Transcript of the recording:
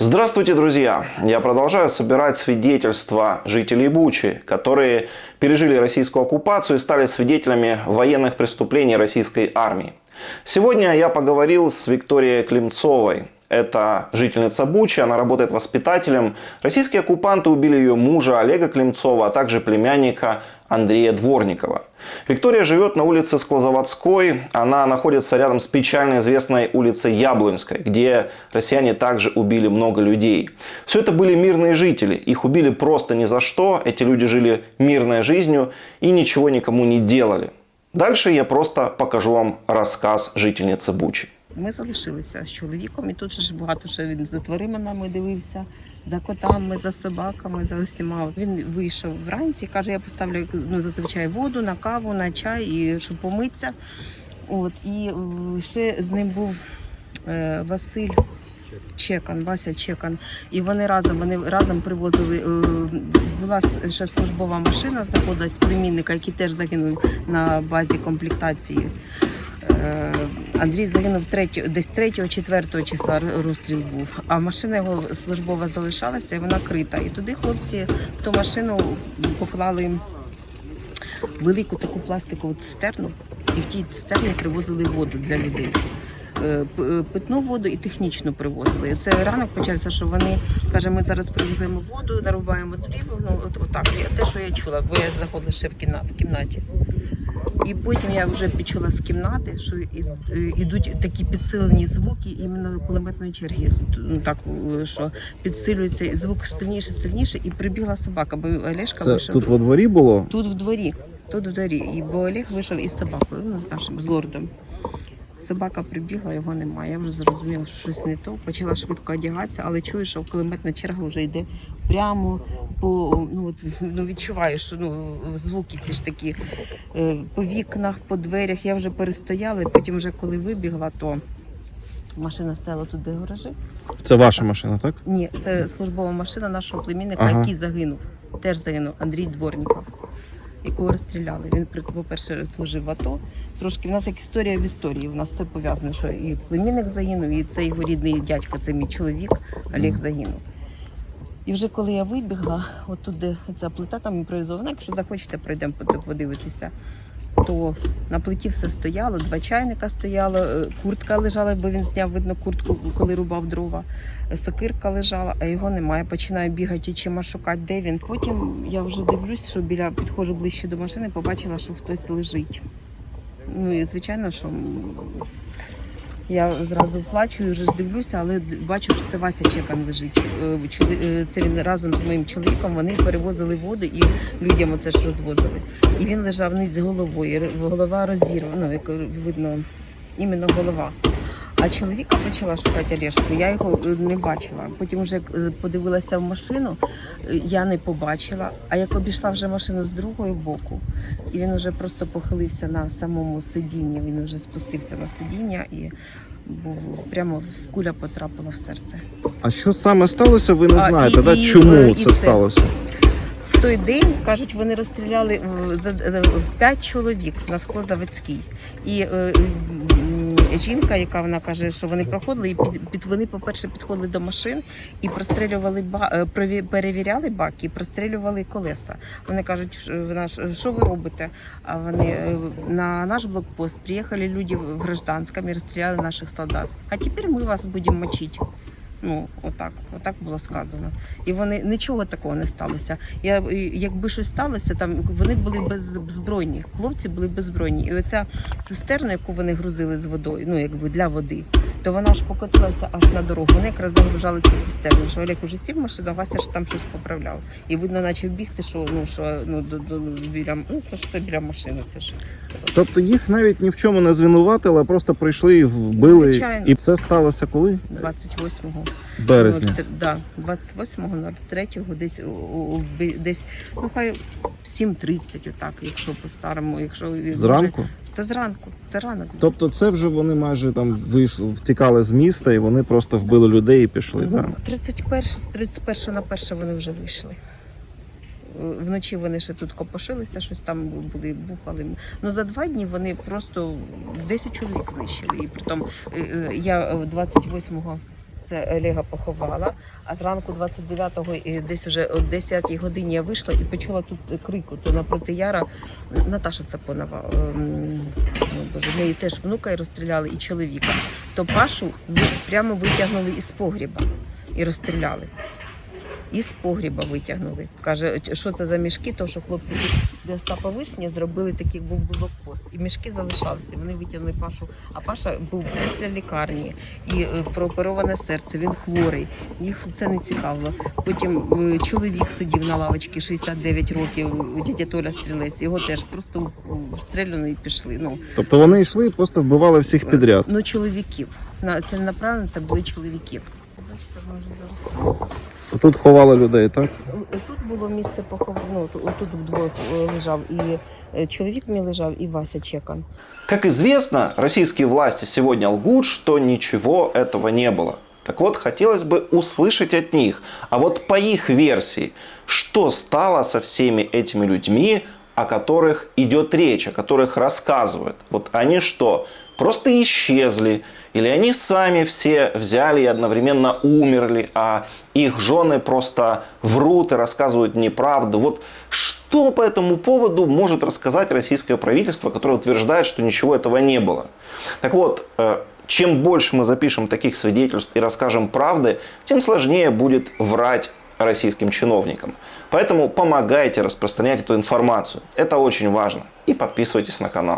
Здравствуйте, друзья! Я продолжаю собирать свидетельства жителей Бучи, которые пережили российскую оккупацию и стали свидетелями военных преступлений российской армии. Сегодня я поговорил с Викторией Климцовой. Это жительница Бучи, она работает воспитателем. Российские оккупанты убили ее мужа Олега Климцова, а также племянника Андрея Дворникова. Виктория живет на улице Склозаводской. Она находится рядом с печально известной улицей Яблонской, где россияне также убили много людей. Все это были мирные жители. Их убили просто ни за что. Эти люди жили мирной жизнью и ничего никому не делали. Дальше я просто покажу вам рассказ жительницы Бучі. Ми залишилися з чоловіком, і тут же ж багато що він за тваринами дивився, за котами, за собаками, за усіма. Він вийшов вранці, каже, я поставлю зазвичай воду на каву, на чай, і щоб помитися. І ще з ним був Василь Чекан, Вася Чекан. І вони разом привозили, була ще службова машина, знаходилась племінника, який теж загинув на базі комплектації. Андрій загинув десь 3-4 числа розстріл був, а машина його службова залишалася і вона крита. І туди хлопці в ту машину поклали велику таку пластикову цистерну, і в тій цистерні привозили воду для людей. Питну воду і технічну привозили. Це ранок почався, що вони, каже, ми зараз привеземо воду, нарубаємо дрів, отак, те, що я чула, бо я знаходилася ще в кімнаті. І потім я вже почула з кімнати, що йдуть такі підсилені звуки іменно кулеметної черги. Так, що підсилюється звук сильніше, і прибігла собака, бо Олешка вийшов. Тут во дворі було? Тут в дворі. І бо Олег вийшов із собакою, з лордом. Собака прибігла, його немає. Я вже зрозуміла, що щось не то. Почала швидко одягатися, але чую, що кулеметна черга вже йде прямо по, відчуваю, що звуки ці ж такі по вікнах, по дверях. Я вже перестояла, і потім вже коли вибігла, то машина стояла тут, де гаражі. Це ваша машина, так? Ні, це службова машина нашого племінника, який загинув. Теж загинув, Андрій Дворников, якого розстріляли. Він, по-перше, служив в АТО. Трошки в нас як історія в історії. У нас все пов'язане, що і племінник загинув, і це його рідний дядько, це мій чоловік, Олег загинув. І вже коли я вибігла, отут, де ця плита там імпровізована, якщо захочете, пройдемо подивитися, то на плиті все стояло, 2 чайника стояло, куртка лежала, бо він зняв, видно, куртку, коли рубав дрова, сокирка лежала, а його немає. Починаю бігати очима, шукати, де він. Потім я вже дивлюсь, що підходжу ближче до машини, побачила, що хтось лежить. І звичайно, що я зразу плачу і вже дивлюся, але бачу, що це Вася Чекан лежить. Це він разом з моїм чоловіком, вони перевозили воду і людям оце ж розвозили. І він лежав ниць з головою, голова розірвана, як видно, іменно голова. А чоловіка почала шукати Олешку, я його не бачила. Потім вже подивилася в машину, я не побачила. А як обійшла вже машину з другого боку, і він вже просто похилився на самому сидінні, він вже спустився на сидіння і прямо куля потрапила в серце. А що саме сталося, ви не знаєте, чому це сталося? В той день, кажуть, вони розстріляли 5 чоловік на Склозаводській. І жінка, яка вона каже, що вони проходили, і вони, по-перше, підходили до машин і прострілювали перевіряли баки і прострілювали колеса. Вони кажуть, що ви робите? А вони на наш блокпост приїхали люди в гражданському і розстріляли наших солдат. А тепер ми вас будемо мочити. Отак було сказано. І вони, нічого такого не сталося. Якби щось сталося, там вони були беззбройні, хлопці були беззбройні. І оця цистерна, яку вони грузили з водою, для води, то вона ж покотилася аж на дорогу. Вони якраз загружали цю цистерну, що Олег уже сів в машину, а Вася ж там щось поправляв. І видно, почав бігти, це ж все біля машини. Це ж. Тобто їх навіть ні в чому не звинуватили, а просто прийшли і вбили. Звичайно. І це сталося коли? 28 березня. 28.03, десь, хай 7:30, отак, якщо по-старому. Зранку? Це зранку, це ранок. Тобто це вже вони майже там втікали з міста і вони просто вбили людей і пішли, так? 31 на 1 вони вже вийшли. Вночі вони ще тут копошилися, щось там були, бухали. За 2 дні вони просто 10 чоловік знищили. І притом я 28-го це Олега поховала, а зранку 29-го і десь уже о 10-й годині я вийшла і почула тут крику. Це напроти Яра Наташа Сапонова. Боже, в неї теж внука і розстріляли, і чоловіка. То Пашу прямо витягнули із погріба і розстріляли. Із погріба витягнули. Каже, що це за мішки, то що хлопці тут, де Остапа Вишня, зробили такий був блокпост. І мішки залишалися, вони витягнули Пашу. А Паша був після лікарні, і проопероване серце, він хворий. Їх це не цікавило. Потім чоловік сидів на лавочці, 69 років, дядя Толя Стрілець, його теж просто розстріляли і пішли. Ну, Тобто вони йшли і просто вбивали всіх підряд. ну чоловіків. Це направлено, це були чоловіки. Бачите, може зараз. Тут ховали людей, так? Тут було місце поховання, ну, тут вдвох лежав і чоловік мій лежав, і Вася Чекан. Как известно, российские власти сегодня лгут, что ничего этого не было. Так вот, хотелось бы услышать от них, а вот по их версии, что стало со всеми этими людьми, о которых идет речь, о которых рассказывают? Вот они что, просто исчезли? Или они сами все взяли и одновременно умерли, а их жены просто врут и рассказывают неправду? Вот что по этому поводу может рассказать российское правительство, которое утверждает, что ничего этого не было? Так вот, чем больше мы запишем таких свидетельств и расскажем правды, тем сложнее будет врать российским чиновникам. Поэтому помогайте распространять эту информацию. Это очень важно. И подписывайтесь на канал.